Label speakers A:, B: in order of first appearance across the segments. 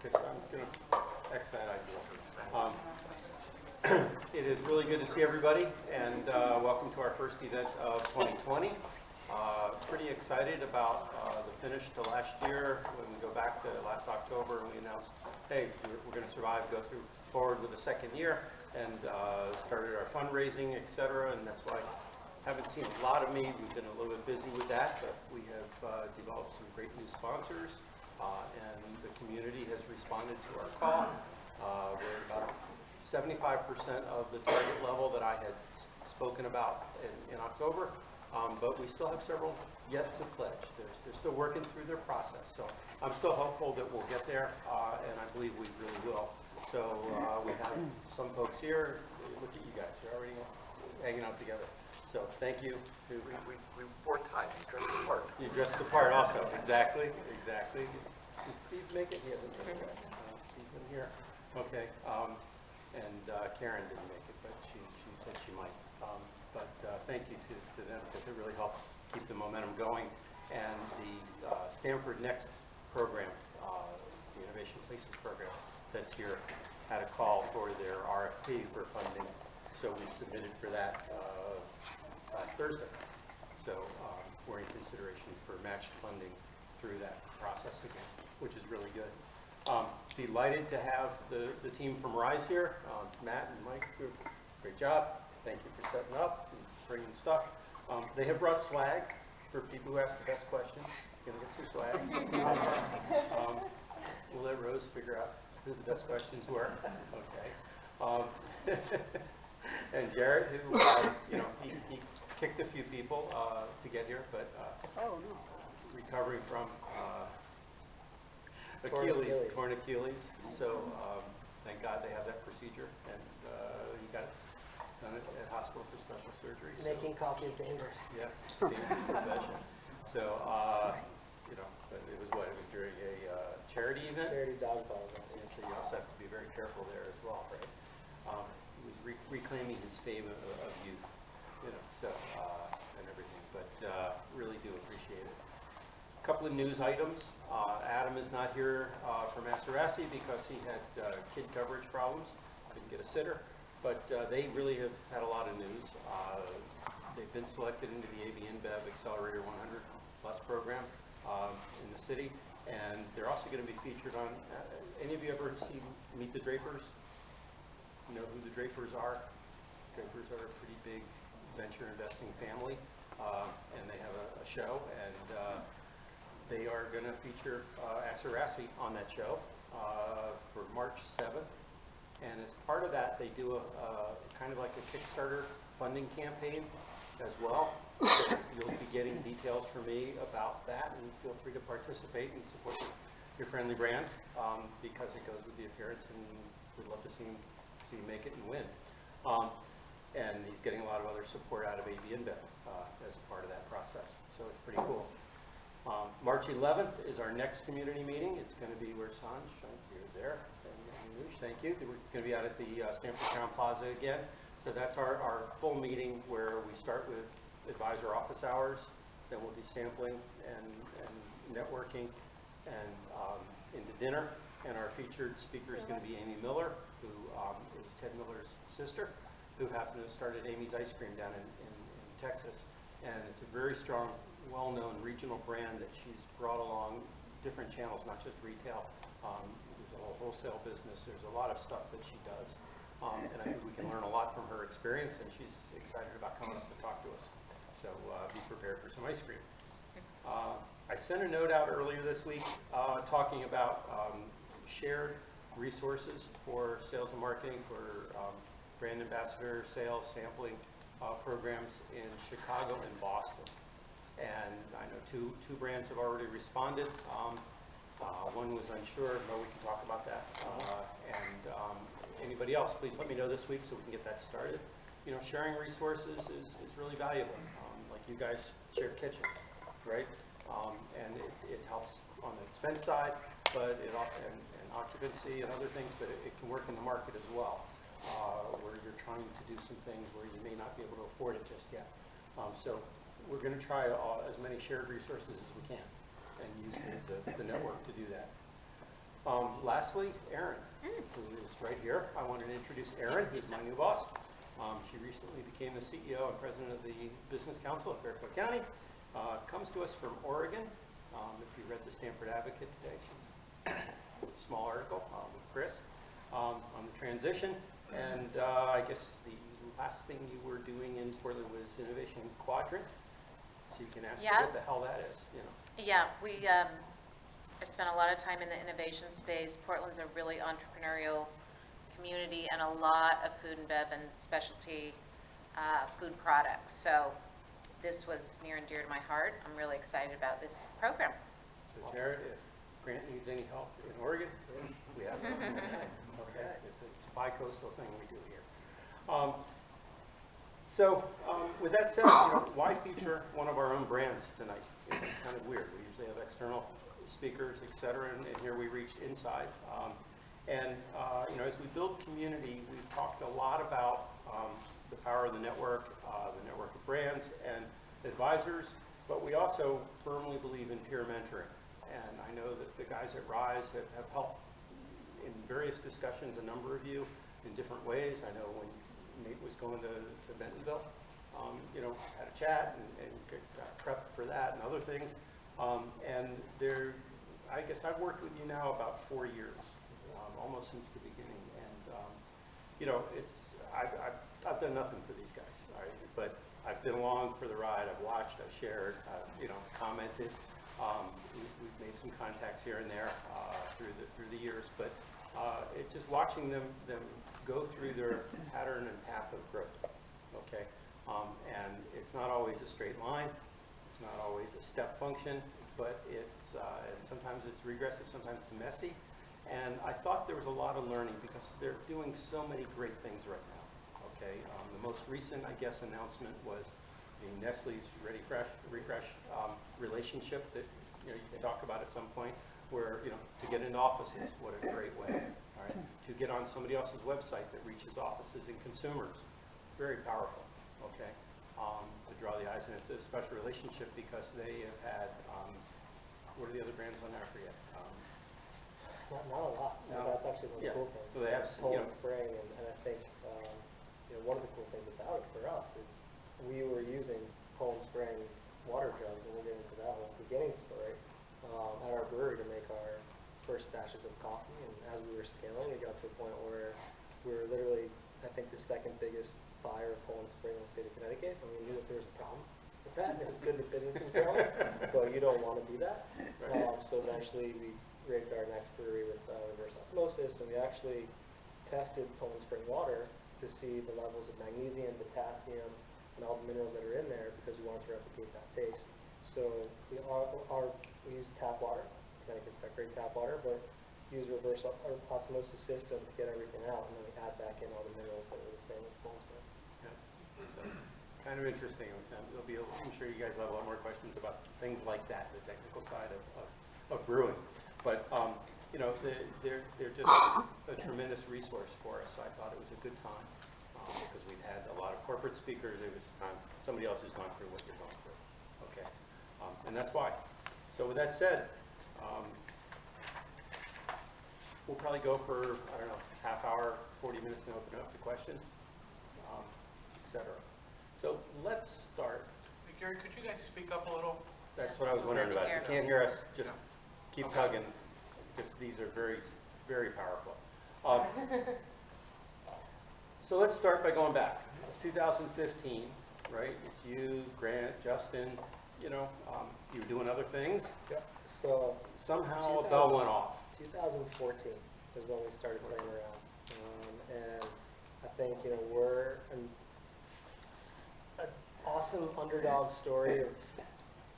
A: Okay, so I'm going to X that idea. It is really good to see everybody, and welcome to our first event of 2020. Pretty excited about the finish to last year. When we go back to last October, and we announced, hey, we're going to survive, go forward with the second year, and started our fundraising, etc. And that's why I haven't seen a lot of me. We've been a little bit busy with that, but we have developed some great new sponsors, and the community has responded to our call. We're about 75% of the target level that I had spoken about in October. But we still have several yet to pledge. They're still working through their process. So I'm still hopeful that we'll get there, and I believe we really will. So we have some folks here. Look at you guys. You're already hanging out together. So thank you.
B: We wore ties. You dressed the part.
A: You dressed the part also. Exactly. Exactly. Did Steve make it? He hasn't made it. Steve's in here. Okay. And Karen didn't make it, but she said she might. But thank you to them, because it really helps keep the momentum going. And the Stamford Next program, the Innovation Places program that's here, had a call for their RFP for funding. So we submitted for that last Thursday. So we're in consideration for matched funding through that process again, which is really good. Delighted to have the team from Rise here. Matt and Mike, great job. Thank you for setting up and bringing stuff. They have brought swag for people who ask the best questions. You're going to get some swag. We'll let Rose figure out who the best questions were. Okay. And Jarrett, who he kicked a few people to get here, but recovering from torn Achilles. So thank God they have that procedure, and he got it done at hospital for special surgery.
C: Making coffee is dangerous.
A: Yeah, dangerous profession. So but it was during a charity event.
C: Charity dog ball.
A: Yeah, so you also have to be very careful there as well, right? He was reclaiming his fame of youth, and everything. But really do appreciate it. A couple of news items. Adam is not here from Massarasi because he had kid coverage problems. Couldn't get a sitter. But they really have had a lot of news. They've been selected into the AB InBev Accelerator 100 Plus program in the city. And they're also going to be featured on, any of you ever seen Meet the Drapers? You know who the Drapers are? Drapers are a pretty big venture investing family. And they have a show. And they are going to feature Massarasi on that show for March 7th. And as part of that, they do a kind of like a Kickstarter funding campaign as well. So you'll be getting details from me about that, and feel free to participate and support your friendly brands because it goes with the appearance, and we'd love to see you make it and win. And he's getting a lot of other support out of AB InBev as part of that process. So it's pretty cool. March 11th is our next community meeting. It's going to be where Sanj, you're there. Thank you. We're going to be out at the Stamford Town Plaza again. So that's our full meeting where we start with advisor office hours. Then we'll do sampling and networking and into dinner. And our featured speaker is going to be Amy Miller, who is Ted Miller's sister, who happened to have started Amy's Ice Cream down in Texas. And it's a very strong, well-known regional brand that she's brought along different channels, not just retail. There's a whole wholesale business. There's a lot of stuff that she does. And I think we can learn a lot from her experience, and she's excited about coming up to talk to us. So be prepared for some ice cream. I sent a note out earlier this week talking about shared resources for sales and marketing, for brand ambassador, sales, sampling programs in Chicago and Boston. And I know two brands have already responded. One was unsure, but we can talk about that. And anybody else, please let me know this week so we can get that started. Sharing resources is really valuable. Like you guys share kitchens, right? And it helps on the expense side, but it also, and occupancy and other things, but it can work in the market as well, where you're trying to do some things where you may not be able to afford it just yet. So we're going to try as many shared resources as we can and use the network to do that. Lastly, Erin, who is right here. I wanted to introduce Erin, who's my new boss. She recently became the CEO and president of the Business Council of Fairfield County. Comes to us from Oregon. If you read the Stamford Advocate today, small article with Chris on the transition. And I guess the last thing you were doing in Portland was Innovation Quadrant. So you can ask her what the hell that is. You know.
D: Yeah, I spent a lot of time in the innovation space. Portland's a really entrepreneurial community and a lot of food and bev and specialty food products. So this was near and dear to my heart. I'm really excited about this program.
A: So Jarrett, if Grant needs any help in Oregon, we have it. Okay. It's a bi-coastal thing we do here. With that said, why feature one of our own brands tonight? It's kind of weird. We usually have external speakers, et cetera, and here we reach inside. As we build community, we've talked a lot about the power of the network of brands and advisors, but we also firmly believe in peer mentoring. And I know that the guys at Rise have helped in various discussions, a number of you, in different ways. I know when Nate was going to Bentonville, had a chat and got prepped for that and other things. I guess I've worked with you now about 4 years, almost since the beginning. And I've done nothing for these guys, right? But I've been along for the ride. I've watched, I've shared, commented. We've made some contacts here and there through the years, but it's just watching them go through their pattern and path of growth. Okay, and it's not always a straight line. It's not always a step function, but and sometimes it's regressive, sometimes it's messy. And I thought there was a lot of learning because they're doing so many great things right now. Okay, the most recent, I guess, announcement was the Nestle's Refresh relationship that you can talk about at some point. Where to get into offices, what a great way. All right, to get on somebody else's website that reaches offices and consumers, very powerful. Okay, to draw the eyes, and it's a special relationship because they have had. What are the other brands on there? I forget.
C: Not a lot. No. That's actually one of the cool things.
A: So they have
C: Poland Spring, and I think one of the cool things about it for us is we were using Poland Spring water jugs, and we'll get into that whole beginning story, at our brewery to make our first batches of coffee. And as we were scaling, we got to a point where we were literally, I think, the second biggest buyer of Poland Spring in the state of Connecticut, and we knew that there was a problem with that. It was good that business was growing, but you don't want to do that. Right. So eventually we rigged our next brewery with reverse osmosis, and we actually tested Poland Spring water to see the levels of magnesium, potassium, and all the minerals that are in there because we wanted to replicate that taste. So we use tap water. Connecticut's got great tap water, but use reverse osmosis system to get everything out, and then we add back in all the minerals that are the same as Poland Spring.
A: Yeah. So, kind of interesting. I'm sure you guys will have a lot more questions about things like that, the technical side of brewing. But they're just a tremendous resource for us. I thought it was a good time because we've had a lot of corporate speakers. It was time somebody else who's gone through what you're going through. Okay, and that's why. So with that said, we'll probably go for half hour, 40 minutes, and open it up to questions, etc. So let's start.
E: Hey, Gary, could you guys speak up a little?
A: That's what I was wondering about. If you can't hear us, just keep tugging, because these are very, very powerful. So let's start by going back. It's 2015, right? It's you, Grant, Justin. You were doing other things.
C: Yep. So
A: somehow a bell went off.
C: 2014 is when we started playing around, and I think we're an awesome underdog story of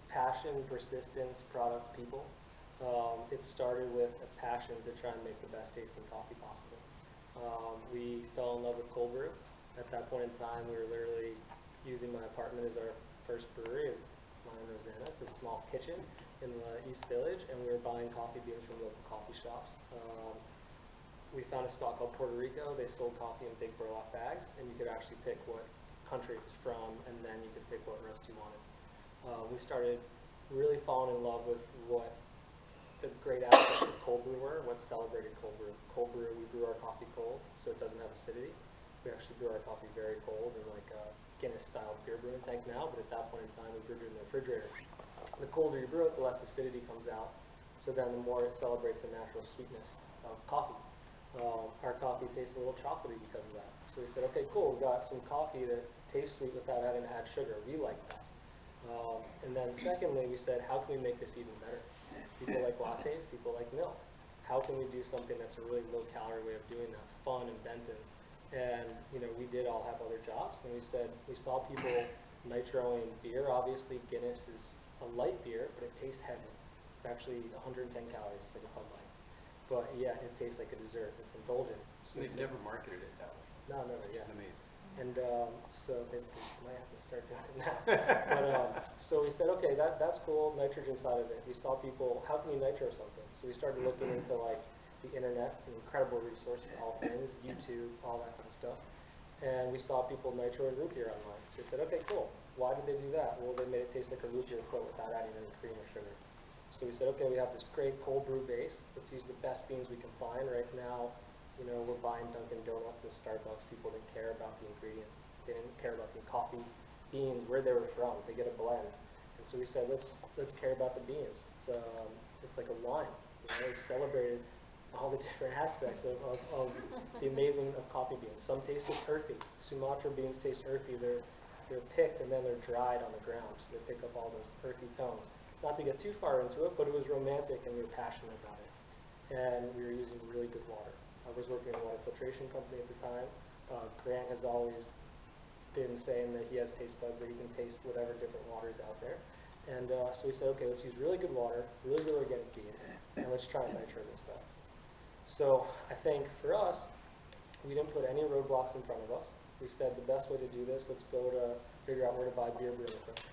C: passion, persistence, product, people. It started with a passion to try and make the best tasting coffee possible. We fell in love with cold brew. At that point in time, we were literally using my apartment as our first brewery, mine and Rosanna's, a small kitchen in the East Village, and we were buying coffee beans from local coffee shops. We found a spot called Puerto Rico. They sold coffee in big burlap bags, and you could actually pick what country it was from, and then you could pick what roast you wanted. We started really falling in love with what the great aspects of cold brew were, what celebrated cold brew. Cold brew, we brew our coffee cold, so it doesn't have acidity. We actually brew our coffee very cold in like a Guinness-style beer brewing tank now, but at that point in time, we brewed it in the refrigerator. The colder you brew it, the less acidity comes out, so then the more it celebrates the natural sweetness of coffee. Our coffee tastes a little chocolatey because of that. So we said, okay, cool, we got some coffee that tastes sweet without having to add sugar. We like that. And then secondly, we said, how can we make this even better? People like lattes, people like milk. How can we do something that's a really low-calorie way of doing that, fun, inventive? And, we did all have other jobs, and we said, we saw people nitroing beer. Obviously, Guinness is a light beer, but it tastes heavy. It's actually 110 calories, it's like a Bud Light. But yeah, it tastes like a dessert. It's indulgent. So
A: They've never marketed it that way.
C: No, never, yeah.
A: It's amazing.
C: And so they might have to start doing it now. But so we said, okay, that's cool, nitrogen side of it. We saw people, how can you nitro something? So we started looking into like the internet, an incredible resource for all things, YouTube, all that kind of stuff. And we saw people nitroing root beer online. So we said, okay, cool. Why did they do that? Well, they made it taste like a root beer quote without adding any cream or sugar. So we said, okay, we have this great cold brew base. Let's use the best beans we can find. Right now, we're buying Dunkin' Donuts and Starbucks. People didn't care about the ingredients. They didn't care about the coffee beans, where they were from. They get a blend. And so we said, let's care about the beans. It's like a wine. We celebrated all the different aspects of the amazing of coffee beans. Some tasted earthy. Sumatra beans taste earthy. They're picked and then they're dried on the ground, so they pick up all those earthy tones. Not to get too far into it, but it was romantic and we were passionate about it. And we were using really good water. I was working in a water filtration company at the time. Grant has always been saying that he has taste buds, that he can taste whatever different water is out there. And so we said, okay, let's use really good water, really good organic beans, and let's try and nitro this stuff. So I think for us, we didn't put any roadblocks in front of us. We said the best way to do this, let's go to figure out where to buy beer brewing equipment.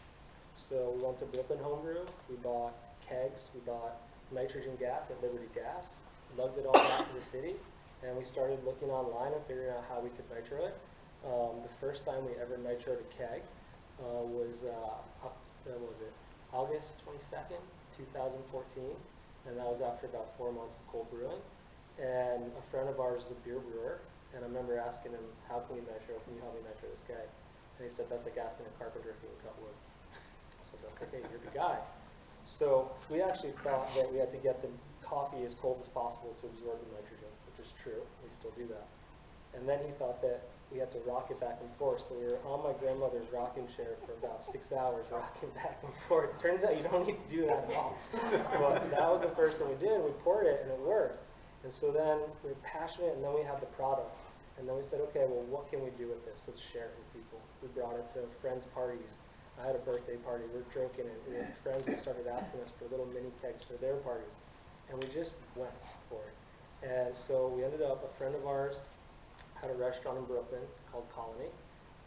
C: So we went to Brooklyn Homebrew, we bought kegs, we bought nitrogen gas at Liberty Gas, lugged it all back to the city, and we started looking online and figuring out how we could nitro it. The first time we ever nitroed a keg was August 22nd, 2014, and that was after about 4 months of cold brewing. And a friend of ours is a beer brewer, and I remember asking him, how can we nitro? Can you help me nitro this keg? And he said, that's like asking a carpenter if he can cut wood. So I was like, okay, you're the guy. So we actually thought that we had to get the coffee as cold as possible to absorb the nitrogen, which is true. We still do that. And then he thought that we had to rock it back and forth. So we were on my grandmother's rocking chair for about 6 hours, rocking back and forth. Turns out you don't need to do that at all. But that was the first thing we did. We poured it, and it worked. And so then we were passionate, and then we had the product. And then we said, okay, well, what can we do with this? Let's share it with people. We brought it to friends' parties. I had a birthday party. We were drinking it. We had friends who started asking us for little mini kegs for their parties. And we just went for it. And so we ended up, a friend of ours had a restaurant in Brooklyn called Colony.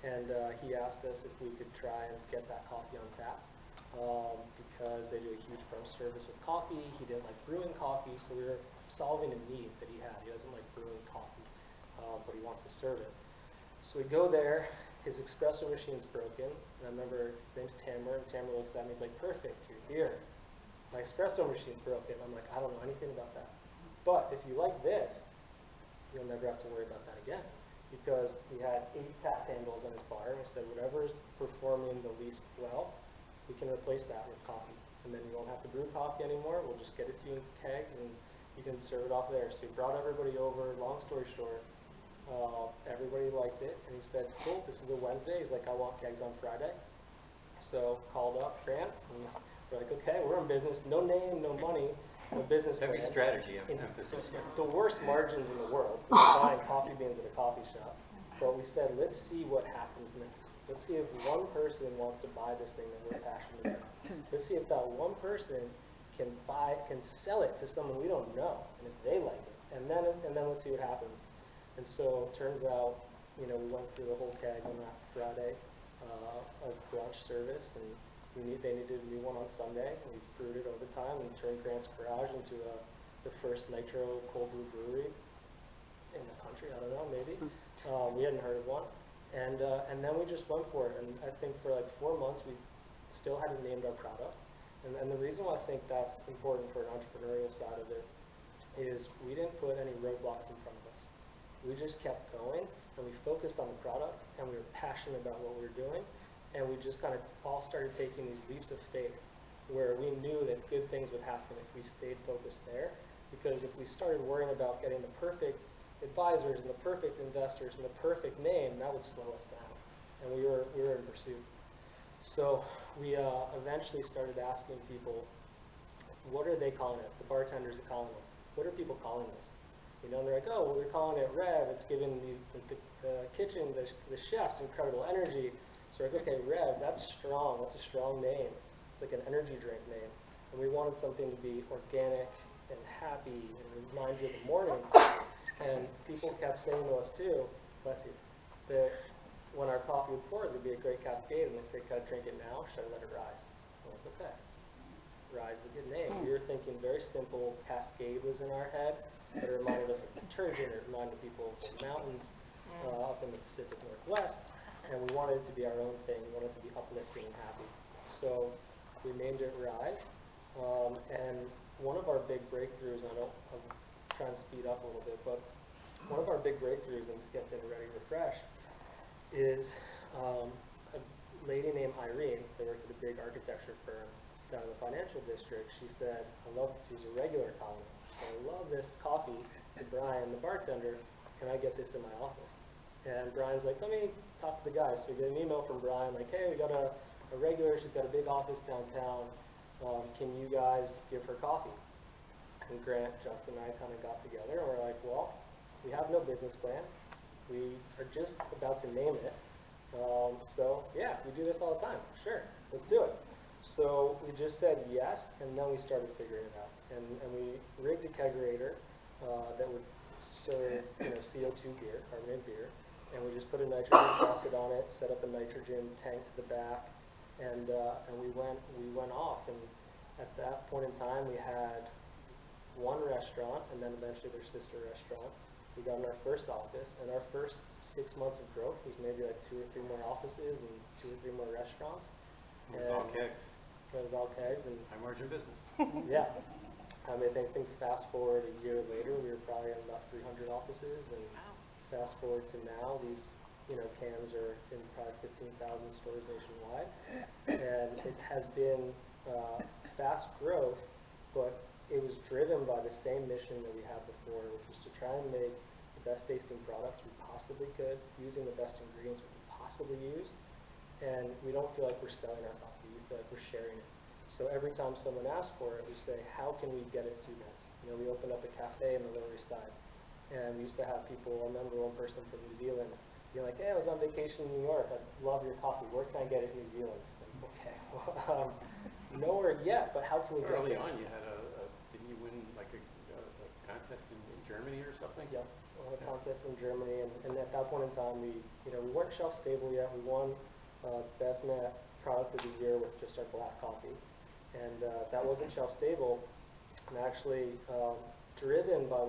C: And he asked us if we could try and get that coffee on tap. Because they do a huge brunch service with coffee. He didn't like brewing coffee, so we were solving a need that he had. He doesn't like brewing coffee, but he wants to serve it. So we go there. His espresso machine's broken, and I remember his name's Tamara, and Tamara looks at me, he's like, perfect, you're here. My espresso machine's broken. I'm like, I don't know anything about that. But if you like this, you'll never have to worry about that again. Because he had 8 tap handles on his bar, and we said, whatever's performing the least well, we can replace that with coffee. And then you won't have to brew coffee anymore. We'll just get it to you in kegs, and you can serve it off there. So we brought everybody over. Long story short, everybody liked it. And he said, cool, this is a Wednesday. He's like, I want kegs on Friday. So called up Grant, and we're like, okay, we're in business. No name, no money, no business plan.
A: Heavy strategy emphasis here.
C: The worst margins in the world, buying coffee beans at a coffee shop. But we said, let's see what happens next. Let's see if one person wants to buy this thing that we're passionate about. Let's see if that one person can sell it to someone we don't know, and if they like it. And then let's see what happens. And so it turns out, we went through the whole keg on that Friday of brunch service, and they needed a new one on Sunday. And we brewed it over time and turned Grant's Garage into the first nitro cold brew brewery in the country. I don't know, maybe. We hadn't heard of one. And then we just went for it. And I think for like 4 months, we still hadn't named our product. And the reason why I think that's important for an entrepreneurial side of it is we didn't put any roadblocks in front of us. We just kept going, and we focused on the product, and we were passionate about what we were doing, and we just kind of all started taking these leaps of faith where we knew that good things would happen if we stayed focused there. Because if we started worrying about getting the perfect advisors and the perfect investors and the perfect name, that would slow us down. And we were in pursuit. So we eventually started asking people, what are they calling it? The bartenders are calling it. What are people calling this? You know, and they're like, oh, well, they're calling it Rev. It's giving the kitchen, the chefs incredible energy. So we're like, okay, Rev, that's strong. That's a strong name. It's like an energy drink name. And we wanted something to be organic and happy and remind you of the morning. And people kept saying to us too, bless you, that when our coffee would pour, there'd be a great cascade, and they'd say, can I drink it now? Should I let it rise? I'm like, okay. Rise is a good name. We were thinking very simple. Cascade was in our head, but it reminded us of detergent. It reminded people of the mountains up in the Pacific Northwest, and we wanted it to be our own thing. We wanted it to be uplifting and happy. So we named it Rise, and one of our big breakthroughs, and I'm trying to speed up a little bit, but one of our big breakthroughs, and this gets into Ready Refresh, is a lady named Irene that worked at a big architecture firm down in the financial district. She said, she's a regular column. I love this coffee to Brian, the bartender. Can I get this in my office? And Brian's like, let me talk to the guys. So we get an email from Brian, like, hey, we got a regular. She's got a big office downtown. Can you guys give her coffee? And Grant, Justin, and I kind of got together, and we're like, well, we have no business plan. We are just about to name it. So, yeah, we do this all the time. Sure, let's do it. So we just said yes, and then we started figuring it out. And we rigged a kegerator that would serve CO2 beer, carbonated beer, and we just put a nitrogen faucet on it, set up a nitrogen tank to the back, and we went off. And at that point in time, we had one restaurant, and then eventually their sister restaurant. We got in our first office, and our first 6 months of growth was maybe like 2 or 3 more offices and 2 or 3 more restaurants.
A: It was all kegs.
C: It was all kegs. And
A: High margin business.
C: yeah. I mean, I think fast forward a year later, we were probably in about 300 offices, and fast forward to now, these cans are in probably 15,000 stores nationwide. And it has been fast growth, but it was driven by the same mission that we had before, which was to try and make the best tasting products we possibly could, using the best ingredients we could possibly use. And we don't feel like we're selling our coffee, we feel like we're sharing it. So every time someone asks for it, we say, how can we get it to them? We opened up a cafe in the Lower East Side, and we used to have people, I remember one person from New Zealand, be like, hey, I was on vacation in New York, I love your coffee, where can I get it in New Zealand? Like, okay, well, nowhere yet, but how can we get it?
A: Early on, you had didn't you win like a contest in Germany or something?
C: Yeah, we won a contest in Germany, and at that point in time, we weren't shelf stable yet. We won BevNet Product of the Year with just our black coffee, and that wasn't shelf stable, and actually driven by